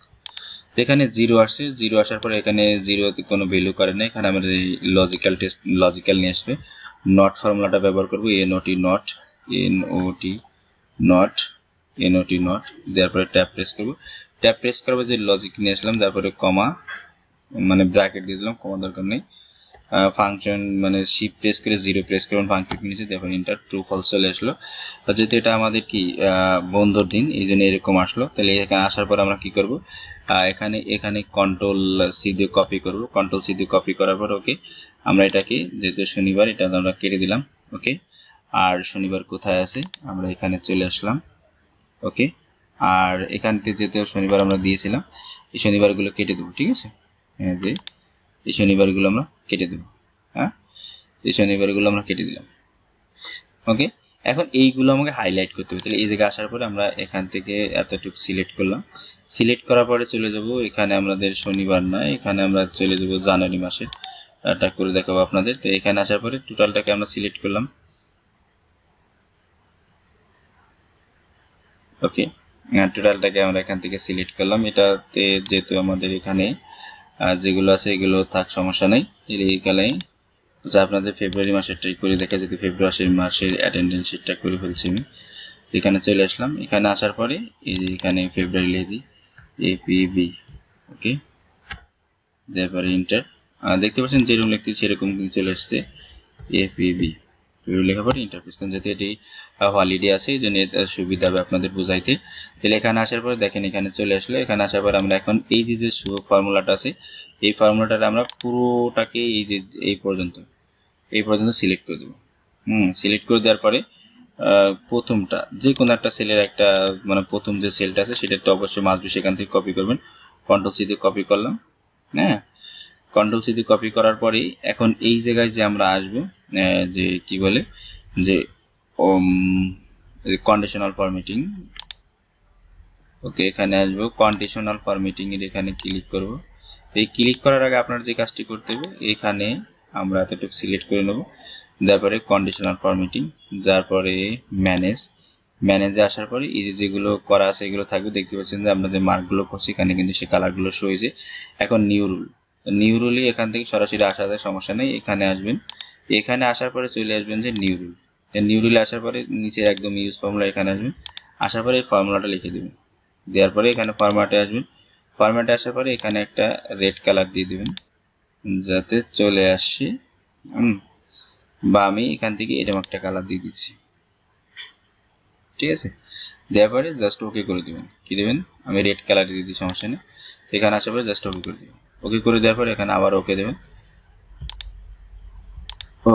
তো এখানে 0 আসছে, 0 আসার পরে এখানে 0তে কোনো ভ্যালু করে না, এখানে আমাদের লজিক্যাল নিয়ে আসবে। নট ফর্মুলাটা ব্যবহার করবো, NOT নট, NOT নট দেওয়ার পরে ট্যাপ প্রেস করবো। ট্যাপ প্রেস করবো যে লজিক নিয়ে আসলাম, তারপরে কমা মানে ব্র্যাকেট দিয়ে দিলাম, কমা দরকার নেই। ফাংশন মানে শিফট প্রেস করে 0 প্রেস করুন, ফাংশন নিচে তারপর ইন্টার, ট্রু ফলস চলে আসলো। যেহেতু এটা আমাদের কি বন্ধুর দিন, এই জন্য এরকম আসলো। তাহলে এখানে আসার পর আমরা কি করব, এখানে কন্ট্রোল সি দিয়ে কপি করব, কন্ট্রোল সি দিয়ে কপি করার পর ওকে আমরা এটাকে, যেহেতু শনিবার এটা আমরা কেটে দিলাম। ওকে, আর শনিবার কোথায় আছে, আমরা এখানে চলে আসলাম। ওকে, আর এখান থেকে যেহেতু শনিবার আমরা দিয়েছিলাম, এই শনিবারগুলো কেটে দেবো। ঠিক আছে, যে এই শনিবারগুলো আমরা কেটে দেবো। হ্যাঁ, এই শনিবারগুলো আমরা কেটে দিলাম। ওকে, এখন এইগুলো আমাকে হাইলাইট করতে হবে। তাহলে এই জায়গায় আসার পরে আমরা এখান থেকে এতটুকু সিলেক্ট করলাম। সিলেক্ট করার পরে চলে যাব এখানে, আমাদের শনিবার না, এখানে আমরা চলে যাব জানুয়ারি মাসে, এটা করে দেখাবো আপনাদের। তো এখানে আসার পরে টোটালটাকে আমরা সিলেক্ট করলাম। ওকে, টোটালটাকে আমরা এখান থেকে সিলেক্ট করলাম। এটাতে যেহেতু আমাদের এখানে যেগুলো আছে এগুলো থাক, সমস্যা নেই। এখানে যা আপনাদের ফেব্রুয়ারি মাসেরটাই করে দেখা যেত, ফেব্রুয়ারি মাসের অ্যাটেন্ডেন্স শিটটা করে ফেলছি আমি। এখানে চলে আসলাম। এখানে আসার পরে এই যে এখানে ফেব্রুয়ারি লিখে দিই APB। ওকে, তারপরে ইন্টার, দেখতে পাচ্ছেন যেরকম লিখতে সেরকম কিন্তু চলে আসছে APB। লেখার পরে ইন্টার প্রেস করুন, যেহেতু এটি হলিডে আছে এই জন্য সুবিধা হবে আপনাদের বোঝাইতে। তাহলে এখানে আসার পরে দেখেন এখানে চলে আসলো। এখানে আসার পরে আমরা এখন এই যে ফর্মুলাটা আছে, এই ফর্মুলাটা আমরা পুরোটাকে এই পর্যন্ত সিলেক্ট করে দেবো। সিলেক্ট করে দেওয়ার পরে প্রথমটা যে কোনো একটা সেলের একটা মানে প্রথম যে সেলটা আছে সেটা তো অবশ্যই মাসবি, সেখান থেকে কপি করবেন। কন্ট্রোল সি দিয়ে কপি করলাম। হ্যাঁ, কন্ট্রোল সি দিয়ে কপি করার পরেই এখন এই জায়গায় যে আমরা আসবো, যে কি বলে যে কন্ডিশনাল ফরম্যাটিং। ওকে, এখানে আসবো কন্ডিশনাল ফরম্যাটিং এর এখানে ক্লিক করব। তো এই ক্লিক করার আগে আপনার যে কাজটি করতে হবে, এখানে আমরা এতটুকু সিলেক্ট করে নেব। তারপরে কন্ডিশনাল ফরম্যাটিং, যার পরে ম্যানেজে আসার পরে এই যেগুলো করা আছে এগুলো থাকবে। দেখতে পাচ্ছেন যে আমরা যে মার্কগুলো করছি এখানে কিন্তু সে কালারগুলো শো হয়েছে। এখন নিউ রুলই এখান থেকে সরাসরি আসা যায়, সমস্যা নেই। এখানে আসবেন, এখানে আসার পরে চলে আসবেন যে নিউ রুলে আসার পরে নিচে একদম ইউজ ফর্মুলা এখানে আসবেন। আসার পরে এই ফর্মুলাটা লিখে দেবেন। দেওয়ার পরে এখানে ফরম্যাটে আসবেন। ফরম্যাটে আসার পরে এখানে একটা রেড কালার দিয়ে দেবেন যাতে চলে আসে, বা আমি এখান থেকে এরকম একটা কালার দিয়ে দিচ্ছি। ঠিক আছে, দেওয়ার পরে জাস্ট ওকে করে দেবেন। কি দেবেন, আমি রেড কালার দিয়ে দিই, সমস্যা নেই। এখানে আসার পরে জাস্ট ওকে করে দেবেন। ওকে করে দেওয়ার পরে এখানে আবার ওকে দেবেন।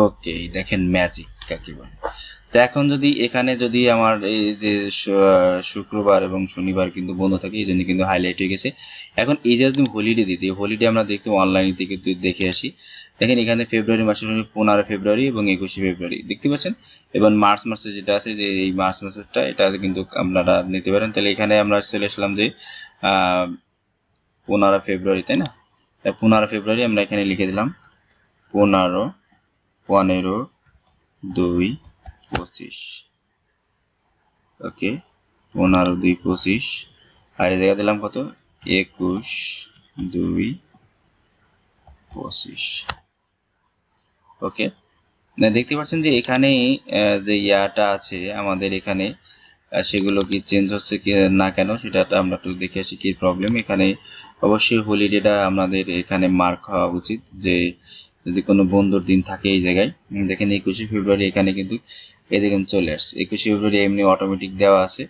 ওকে, দেখেন ম্যাজিক কাকে বলে। তো এখন যদি এখানে যদি আমার এই যে শুক্রবার এবং শনিবার কিন্তু বন্ধ থাকে, এই জন্য কিন্তু হাইলাইট হয়ে গেছে। এখন এই যে যদি হলিডে দিতে, হলিডে আমরা দেখতে অনলাইন থেকে দেখে আসি। দেখেন এখানে ফেব্রুয়ারি মাসের 15 ফেব্রুয়ারি এবং 21 ফেব্রুয়ারি দেখতে পাচ্ছেন। এবং মার্চ মাসে যেটা আছে, যে এই মার্চ মাসেরটা, এটা কিন্তু আপনারা নিতে পারেন। তাহলে এখানে আমরা চলে আসলাম যে 15 ফেব্রুয়ারি, তাই না? 15 ফেব্রুয়ারি আমরা এখানে লিখে দিলাম 15/2/25। ওকে, 15/2/25। আর এই জায়গা দিলাম কত, 21/2/25। ওকে, দেখতে পাচ্ছেন যে এখানে যে ইয়াটা আছে আমাদের এখানে, সেগুলো কি চেঞ্জ হচ্ছে কি না কেন সেটা আমরা একটু দেখে আসি কি প্রবলেম। এখানে অবশ্যই হলিডেটা আমাদের এখানে মার্ক হওয়া উচিত, যে যদি কোনো বন্ধুর দিন থাকে এই জায়গায়। দেখেন 21 ফেব্রুয়ারি এখানে কিন্তু এদিকে চলে আসছে। 21 ফেব্রুয়ারি এমনি অটোমেটিক দেওয়া আছে।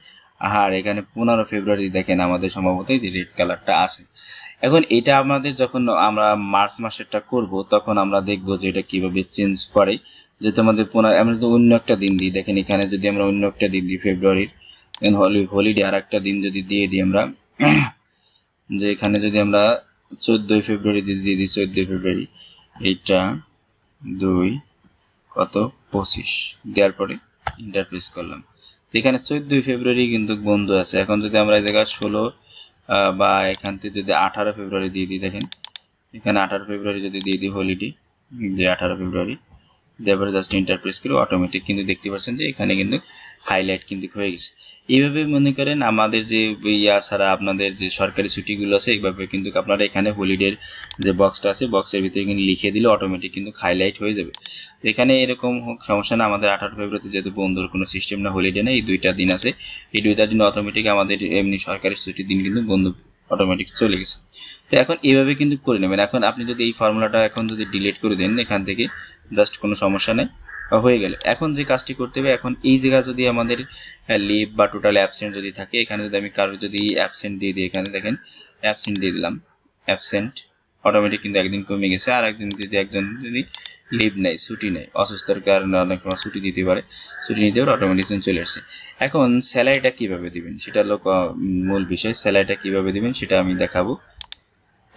আর এখানে 15 ফেব্রুয়ারি দেখেন আমাদের সম্ভবত যে রেড কালারটা আছে। এখন এটা আমাদের যখন আমরা মার্চ মাসেরটা করব তখন আমরা দেখব যে এটা কিভাবে চেঞ্জ করে। যেহেতু আমাদের আমরা যদি অন্য একটা দিন দিই, দেখেন এখানে যদি আমরা অন্য একটা দিন দিই ফেব্রুয়ারির হলিডে আর একটা দিন যদি দিয়ে দিই আমরা, যে এখানে যদি আমরা 14 ফেব্রুয়ারি যদি দিয়ে দিই, 14 ফেব্রুয়ারি, এইটা 2/25 দেওয়ার পরে ইন্টার প্রেস করলাম। এখানে 14 ফেব্রুয়ারি কিন্তু বন্ধ আছে। এখন যদি আমরা এই জায়গায় 16 বা এখান থেকে যদি 18 ফেব্রুয়ারি দিয়ে দিই, দেখেন এখানে 18 ফেব্রুয়ারি যদি দিয়ে দিই হলিডে, যে 18 ফেব্রুয়ারি তারপরে জাস্ট এন্টার প্রেস করে অটোমেটিক কিন্তু দেখতে পাচ্ছেন যে এখানে কিন্তু হাইলাইট কিন্তু হয়ে গেছে। এইভাবে মনে করেন আমাদের যে ছাড়া আপনাদের যে সরকারি ছুটিগুলো আছে এইভাবে কিন্তু আপনারা এখানে হলিডের যে বক্সটা আছে বক্সের ভিতরে কিন্তু লিখে দিলে অটোমেটিক কিন্তু হাইলাইট হয়ে যাবে। তো এখানে এরকম সমস্যা না, আমাদের 18 ফেব্রুয়ারিতে যেহেতু বন্ধুর কোনো সিস্টেম না, হলিডে না, এই 2টা দিন আছে, এই 2টা দিন অটোমেটিক আমাদের এমনি সরকারি ছুটির দিন কিন্তু বন্ধু অটোমেটিক চলে গেছে। তো এখন এইভাবে কিন্তু করে নেবেন। এখন আপনি যদি এই ফর্মুলাটা এখন যদি ডিলিট করে দেন এখান থেকে, জাস্ট কোনো সমস্যা নেই, হয়ে গেলে এখন যে কাজটি করতে হবে, এখন এই জায়গা যদি আমাদের লিভ বা টোটাল অ্যাবসেন্ট যদি থাকে, এখানে যদি আমি কারো যদি অ্যাবসেন্ট দিয়ে দিই, এখানে দেখেন অ্যাবসেন্ট দিয়ে দিলাম, অ্যাবসেন্ট অটোমেটিক কিন্তু একদিন কমে গেছে। আর একদিন যদি একজন যদি লিভ নেয়, ছুটি নেয়, অসুস্থতার কারণে অনেক সময় ছুটি দিতে পারে, ছুটি নিতে পারে, অটোমেটিক চলে আসছে। এখন স্যালারিটা কিভাবে দিবেন সেটা হলো মূল বিষয়। স্যালারিটা কিভাবে দিবেন সেটা আমি দেখাবো।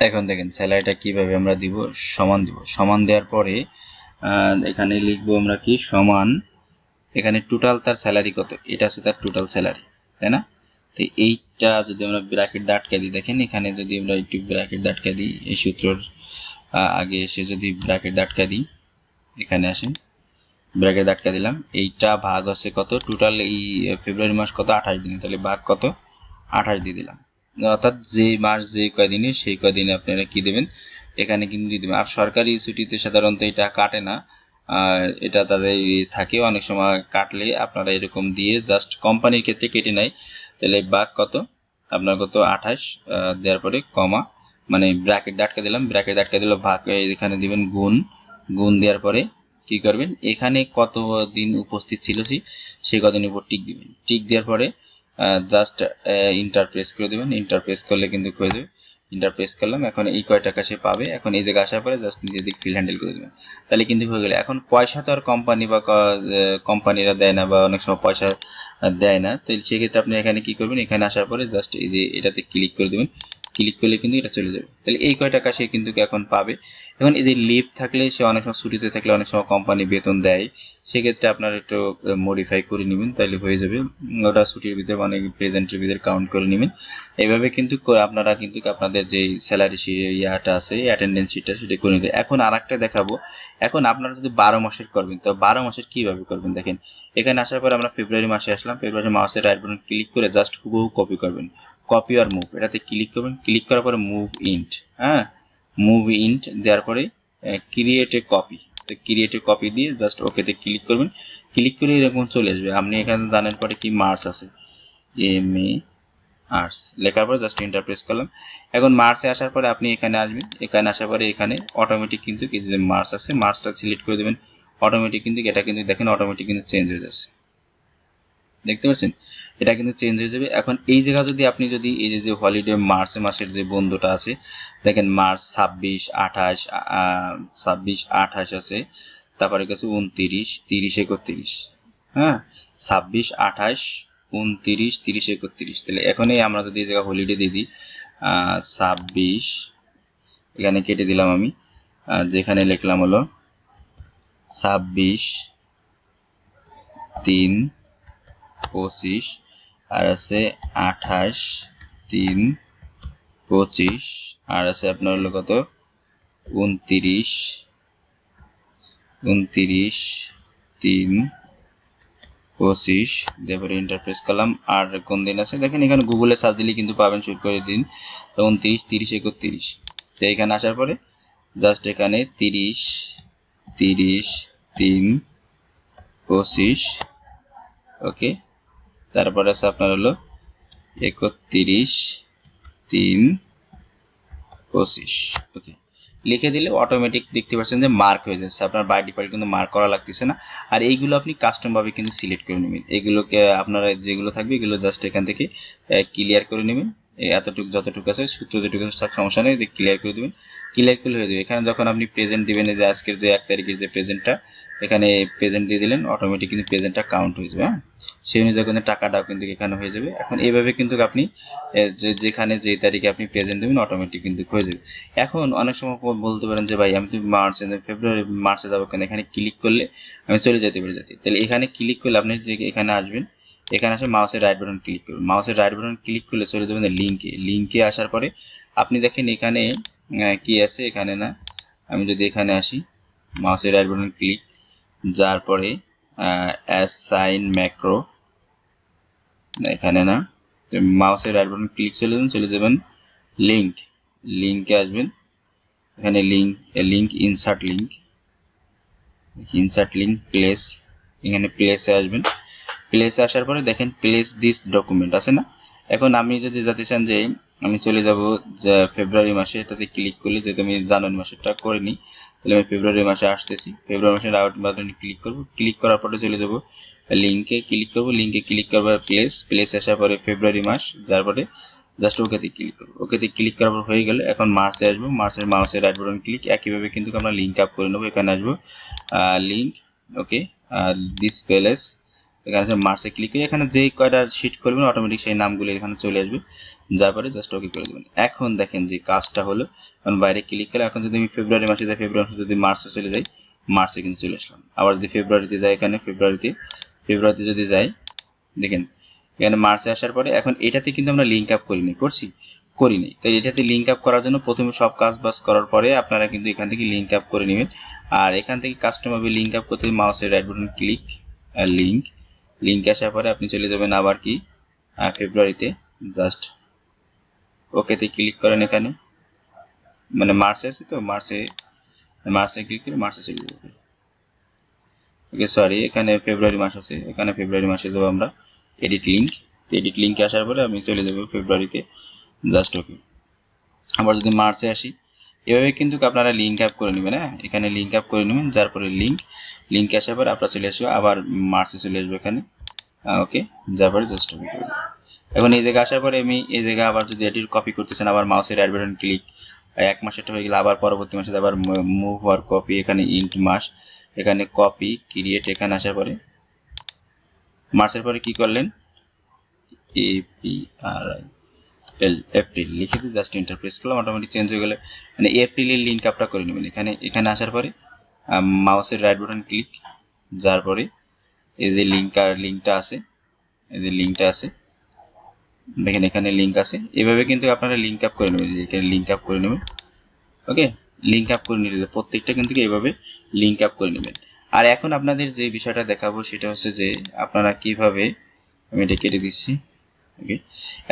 এখন দেখেন স্যালারিটা কিভাবে আমরা দিব, সমান দিব। সমান দেওয়ার পরে এখানে লিখবো আমরা কি, সমান, এখানে টোটাল তার স্যালারি কত, এটা আছে তার টোটাল স্যালারি, তাই না? তো এইটা যদি আমরা ব্র্যাকেট আটকে দিই, দেখেন এখানে যদি আমরা একটু ব্র্যাকেট আটকে দিই, এই সূত্রর আগে এসে যদি ব্র্যাকেট আটকে দিই, এখানে আসেন ব্র্যাকেট আটকে দিলাম, এইটা ভাগ আছে কত, টোটাল এই ফেব্রুয়ারি মাস কত, 28 দিনে, তাহলে ভাগ কত, 28 দিয়ে দিলাম। অর্থাৎ যে মাস যে কয়দিনে সেই কয়দিনে আপনারা কি দেবেন এখানে কিন্তু দিয়ে দেবেন। আর সরকারি ছুটিতে সাধারণত এটা কাটে না, এটা তাদের থাকে, অনেক সময় কাটলে আপনারা এরকম দিয়ে জাস্ট কোম্পানির ক্ষেত্রে কেটে নেয়। তাহলে ভাগ কত আপনার কত, 28 দেওয়ার পরে কমা, মানে ব্র্যাকেট আটকে দিলাম, ব্র্যাকেট আটকে দিলে ভাগ, এখানে দিবেন গুণ, গুণ দেওয়ার পরে কি করবেন, এখানে কত দিন উপস্থিত ছিল সেই কদিনের উপর টিক দিবেন। টিক দেওয়ার পরে জাস্ট ইন্টার প্রেস করে দেবেন, ইন্টার প্রেস করলে কিন্তু হয়ে যাবে। ইন্টার প্রেস করলাম, এখন এই কয় টাকা সে পাবে, এখন এই জায়গায় আসার পরে জাস্ট নিজের দিক ফিল হ্যান্ডেল করে দেবেন, তাহলে কিন্তু হয়ে গেলে। এখন পয়সা তো আর কোম্পানি বা কোম্পানিরা দেয় না, বা অনেক সময় পয়সা দেয় না, তো সেক্ষেত্রে আপনি এখানে কি করবেন, এখানে আসার পরে জাস্ট এই যে এটাতে ক্লিক করে দেবেন, ক্লিক করলে কিন্তু এটা চলে যাবে। তাহলে এই কয় টাকা সে কিন্তু এখন পাবে। এখন এই যে লিভ থাকলে, সে অনেক সময় ছুটিতে থাকলে অনেক সময় কোম্পানি বেতন দেয়, সেক্ষেত্রে আপনারা একটু মডিফাই করে নেবেন, তাহলে হয়ে যাবে। ওটা ছুটির ভিতরে মানে প্রেজেন্টের ভিতরে কাউন্ট করে নেবেন। এইভাবে কিন্তু আপনারা কিন্তু আপনাদের যে স্যালারি ইয়াটা আছে, অ্যাটেন্ডেন্স শিটটা, সেটা করে নেবেন। এখন আর একটা দেখাবো, এখন আপনারা যদি 12 মাসের করবেন, তো 12 মাসের কিভাবে করবেন দেখেন, এখানে আসার পর আমরা ফেব্রুয়ারি মাসে আসলাম, ফেব্রুয়ারি মাসের রাইট বাটন ক্লিক করে জাস্ট হুবহু কপি করবেন, কপি আর মুভ, এটাতে ক্লিক করবেন, ক্লিক করার পরে মুভ ইন্ট, হ্যাঁ মুভ ইন্ট দেওয়ার পরে ক্রিয়েট এ কপি, তো ক্রিয়েট এ কপি দিয়ে জাস্ট ওকেতে ক্লিক করবেন, ক্লিক করে এরকম চলে আসবে। আপনি এখানে জানেন পরে কি মার্চ আছে, MA আর্টস লেখার পরে জাস্ট এন্টার প্রেস করলাম। এখন মার্চে আসার পরে আপনি এখানে আসবেন, এখানে আসার পরে এখানে অটোমেটিক কিন্তু কি যে মার্চ আছে, মার্চটা সিলেক্ট করে দেবেন, অটোমেটিক কিন্তু এটা কিন্তু দেখেন অটোমেটিক কিন্তু চেঞ্জ হয়ে যাচ্ছে, দেখতে পাচ্ছেন এটা কিন্তু চেঞ্জ হয়ে যাবে। এখন এই জায়গা যদি আপনি যদি এই যে হলিডে মার্চ মাসের যে বন্ধুটা আছে, দেখেন মার্চ 26, 28 আছে, তারপরে কাছে 29, 30, 31, হ্যাঁ 26, 28, 29, 30, 31। তাহলে এখনই আমরা যদি এই জায়গা হলিডে দিয়ে দিই 26, এখানে কেটে দিলাম আমি, যেখানে লিখলাম হলো 26, 3, 25, আর আছে 28, 3, 25, আর আছে আপনার হলো কত 29, 3, 25, তারপরে এন্টার প্রেস করলাম। আর কোন দিন আছে দেখেন, এখানে গুগলে সার্চ দিলে কিন্তু পাবেন শুট করে দিন, তো 29, 30, 31। তো এখানে আসার পরে জাস্ট এখানে 30, 3, 25, ওকে, তারপরে আছে আপনার হলো 31, 3, 25, ওকে, লিখে দিলে অটোমেটিক দেখতে পাচ্ছেন যে মার্ক হয়ে যাচ্ছে, আপনার বাই ডিফল্ট কিন্তু মার্ক করা লাগতেছে না। আর এইগুলো আপনি কাস্টম ভাবে কিন্তু সিলেক্ট করে নেবেন, এগুলোকে আপনারা যেগুলো থাকবে এগুলো জাস্ট এখান থেকে ক্লিয়ার করে নেবেন, এতটুকু যতটুকু আছে সূত্র যেটুকু আছে তার সমস্যা নেই, ক্লিয়ার করে দেবেন, ক্লিয়ার করলে হয়ে যাবে। এখানে যখন আপনি প্রেজেন্ট দিবেন, যে আজকের যে 1 তারিখের যে প্রেজেন্টটা, এখানে প্রেজেন্ট দিয়ে দিলেন, অটোমেটিক কিন্তু প্রেজেন্টটা কাউন্ট হয়ে যাবে, হ্যাঁ সেই অনুযায়ী কিন্তু টাকাটাও কিন্তু এখানে হয়ে যাবে। এখন এইভাবে কিন্তু আপনি যেখানে যে তারিখে আপনি প্রেজেন্ট দেবেন অটোমেটিক কিন্তু হয়ে যাবে। এখন অনেক সময় বলতে পারেন যে ভাই আমি তো ফেব্রুয়ারি মার্চে যাবো, কেন এখানে ক্লিক করলে আমি চলে যেতে পারি, তাহলে এখানে ক্লিক করলে আপনি যে এখানে আসবেন, এখানে আসে মাউসের রাইট বাটন ক্লিক করবেন। মাউসের রাইট বাটন ক্লিক করলে চলে যাবেন লিঙ্কে। লিঙ্কে আসার পরে আপনি দেখেন এখানে কি আছে, এখানে না, আমি যদি এখানে আসি মাউসের রাইট বাটন ক্লিক, যার পরে অ্যাসাইন ম্যাক্রো, এখানে না, মাউসের রাইট বাটন ক্লিক চলে যাবেন লিঙ্ক। লিঙ্কে আসবেন, এখানে লিঙ্ক ইনসার্ট লিঙ্ক প্লেস, এখানে প্লেসে আসবেন। প্লেসে আসার পরে দেখেন প্লেস দিস ডকুমেন্ট আছে না। এখন আমি যদি যেতে চান যে আমি চলে যাব যে ফেব্রুয়ারি মাসে, এটাতে ক্লিক করলে, যেহেতু আমি জানুয়ারি মাসেরটা করিনি, তাহলে আমি ফেব্রুয়ারি মাসে আসতেছি। ফেব্রুয়ারি মাসের আউট বাটনে ক্লিক করব। ক্লিক করার পরে চলে যাব লিঙ্কে ক্লিক করব। লিঙ্কে ক্লিক করবার প্লেস আসার পরে ফেব্রুয়ারি মাস, যার পরে জাস্ট ওকেতে ক্লিক করব। ওকেতে ক্লিক করার পর হয়ে গেলে এখন মার্চে আসবো। মার্চের মাউসের রাইট বাটন ক্লিক, একইভাবে কিন্তু আমরা লিঙ্ক আপ করে নেবো। এখানে আসবো লিঙ্ক, ওকে, দিস প্লেস, এখানে মার্চে ক্লিক করে এখানে যেই কয়টা শিট করবেন অটোমেটিক সেই নামগুলো এখানে চলে আসবে, যার পরে জাস্ট ওকে করে দেবেন। এখন দেখেন যে কাজটা হলো, এখন বাইরে ক্লিক করে এখন যদি আমি ফেব্রুয়ারি মাসে যাই, ফেব্রুয়ারি মাসে যদি মার্চে চলে যাই, মার্চে কিন্তু চলে আসলাম। আবার যদি ফেব্রুয়ারিতে যাই, এখানে ফেব্রুয়ারিতে যদি যাই, দেখেন এখানে মার্চে আসার পরে এখন এটাতে কিন্তু আমরা লিঙ্ক আপ করিনি। তো এটাতে লিঙ্ক আপ করার জন্য প্রথমে সব কাজ বাজ করার পরে আপনারা কিন্তু এখান থেকে লিঙ্ক আপ করে নেবেন। আর এখান থেকে কাস্টমাইজে লিঙ্ক আপ করতে মাউসের রাইট বাটন ক্লিক, লিঙ্ক আসার পরে আপনি চলে যাবেন আবার কি ফেব্রুয়ারিতে, জাস্ট ওকেতে ক্লিক করেন। এখানে মানে মার্চে আছে তো, মার্চে ক্লিক করে মার্চে চলে যাবে। ওকে, সরি, এখানে ফেব্রুয়ারি মাস আছে, এখানে ফেব্রুয়ারি মাসে যাবো আমরা এডিট লিঙ্কে আসার পরে আমি চলে যাবো ফেব্রুয়ারিতে, জাস্ট ওকে। আবার যদি মার্চে আসি, এভাবে কিন্তু আপনারা লিঙ্ক আপ করে নেবেন। হ্যাঁ, এখানে লিঙ্ক আপ করে নেবেন, যার পরে লিঙ্কে আসার পরে আপনারা চলে আসবে আবার মার্চে চলে আসবে এখানে, ওকে, যার পরে জাস্ট ওকে করবেন। এখন এই জায়গায় আসার পরে আমি এই জায়গায় আবার যদি এটির কপি করতেছেন, আবার মাউসের রাইট বাটন ক্লিক, এক মাসেরটা হয়ে গেলে আবার পরবর্তী মাসে আবার মুভ আর কপি, এখানে ইন্ট মাস, এখানে কপি ক্রিয়েট, এখানে আসার পরে মার্চের পরে কি করলেন এপ্রিল লিখে দিয়ে জাস্ট এন্টার প্রেস করলাম, অটোমেটিক চেঞ্জ হয়ে গেলে মানে এপ্রিলের লিঙ্ক আপটা করে নেবেন। এখানে আসার পরে মাউসের রাইট বাটন ক্লিক, যার পরে এই যে লিঙ্কটা আছে, দেখেন এখানে লিঙ্ক আছে। এভাবে কিন্তু আপনারা লিঙ্ক আপ করে নেবেন, এখানে লিঙ্ক আপ করে নেবেন। ওকে, লিঙ্ক আপ করে নিলে প্রত্যেকটা কিন্তু এইভাবে লিঙ্ক আপ করে নেবেন। আর এখন আপনাদের যে বিষয়টা দেখাবো সেটা হচ্ছে যে আপনারা কিভাবে, আমি এটা কেটে দিচ্ছি। ওকে,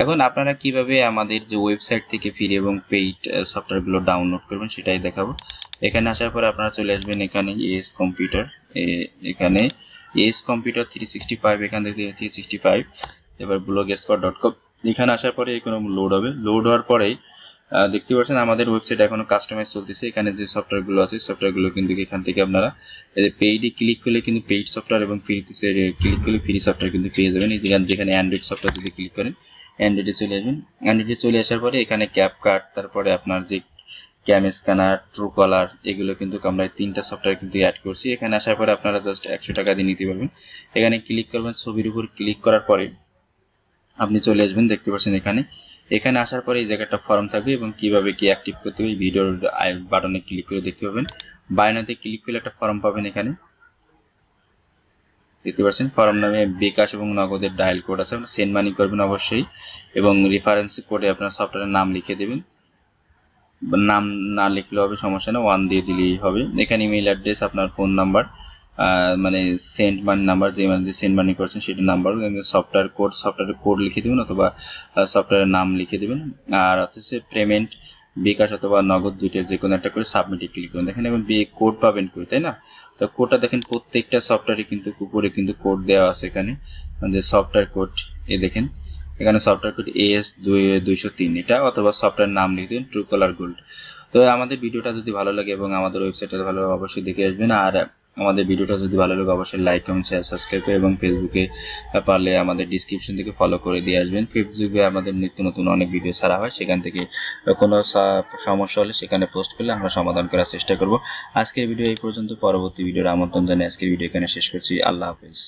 এখন আপনারা কিভাবে আমাদের যে ওয়েবসাইট থেকে ফ্রি এবং পেইড সফটওয়্যারগুলো ডাউনলোড করবেন সেটাই দেখাবো। এখানে আসার পরে আপনারা চলে আসবেন এখানে এস কম্পিউটার, এখানে এস কম্পিউটার 365, এখান থেকে 365, এবার blogspot.com, এখানে আসার পরে কোনো লোড হবে। লোড হওয়ার পরেই দেখতে পাচ্ছেন আমাদের ওয়েবসাইট এখনো কাস্টমাইজ চলতেছে। এখানে যে সফটওয়্যারগুলো আছে সফটওয়্যারগুলো কিন্তু এখান থেকে আপনারা পেইডে ক্লিক করলে কিন্তু পেইড সফটওয়্যার এবং ফ্রিতে ক্লিক করলে ফ্রি সফটওয়্যার কিন্তু পেয়ে যাবেন। এই যেখানে অ্যান্ড্রয়েড সফটওয়্যার যদি ক্লিক করেন অ্যান্ড্রয়েডে চলে আসবেন। অ্যান্ড্রয়েডে চলে আসার পরে এখানে ক্যাপকাট, তারপরে আপনার যে ক্যাম স্ক্যানার, ট্রু কলার, এগুলো কিন্তু আমরা 3টা সফটওয়্যার কিন্তু অ্যাড করছি। এখানে আসার পরে আপনারা জাস্ট 100 টাকা দিয়ে নিতে পারবেন। এখানে ক্লিক করবেন, ছবির উপর ক্লিক করার পরে আপনি চলে আসবেন, দেখতে পাচ্ছেন এখানে আসার পরে এই জায়গাটা ফর্ম থাকবে এবং কিভাবে কি অ্যাক্টিভ করতে হবে ভিডিওর বাটনে ক্লিক করে দেখতে পাবেন। বায়োনাতে ক্লিক করলে একটা ফর্ম পাবেন, এখানে দেখতে পাচ্ছেন ফর্ম নামে বিকাশ এবং নগদের ডায়াল কোড আছে, আপনারা সেন্ড মানি করবেন অবশ্যই এবং রেফারেন্স কোডে আপনার সফটওয়্যারের নাম লিখে দেবেন। নাম না লিখলে হবে, সমস্যা না, 1 দিয়ে দিলেই হবে। এখানে ইমেল অ্যাড্রেস, আপনার ফোন নাম্বার, মানে সেন্ড মানি নাম্বার, যে মানে সেন্ড মানি করছেন সেটা নাম্বার, সফটওয়্যারের কোড লিখে দেবেন অথবা সফটওয়্যারের নাম লিখে দেবেন। আর হচ্ছে পেমেন্ট বিকাশ অথবা নগদ, দুইটার যে কোনো একটা করে সাবমিটে ক্লিক করুন। দেখেন এখন কোড পাবেন করে, তাই না? তো কোডটা দেখেন প্রত্যেকটা সফটওয়্যারে কিন্তু উপরে কিন্তু কোড দেওয়া আছে, এখানে যে সফটওয়্যার কোড, দেখেন এখানে সফটওয়্যার কোড AS203 এটা, অথবা সফটওয়্যার নাম লিখে দেবেন ট্রু কলার গোল্ড। তো আমাদের ভিডিওটা যদি ভালো লাগে এবং আমাদের ওয়েবসাইটটা ভালো অবশ্যই দেখে আসবেন। আর আমাদের ভিডিওটা যদি ভালো লাগে অবশ্যই লাইক, কমেন্ট, শেয়ার, সাবস্ক্রাইব করে এবং ফেসবুকে পারলে আমাদের ডিসক্রিপশন থেকে ফলো করে দিয়ে আসবেন। ফেসবুকে আমাদের নিত্য নতুন অনেক ভিডিও ছাড়া হয়, সেখান থেকে কোনো সমস্যা হলে সেখানে পোস্ট করলে আমরা সমাধান করার চেষ্টা করব। আজকের ভিডিও এই পর্যন্ত, পরবর্তী ভিডিওর আমন্ত্রণ জানিয়ে আজকের ভিডিও এখানে শেষ করছি। আল্লাহ হাফেজ।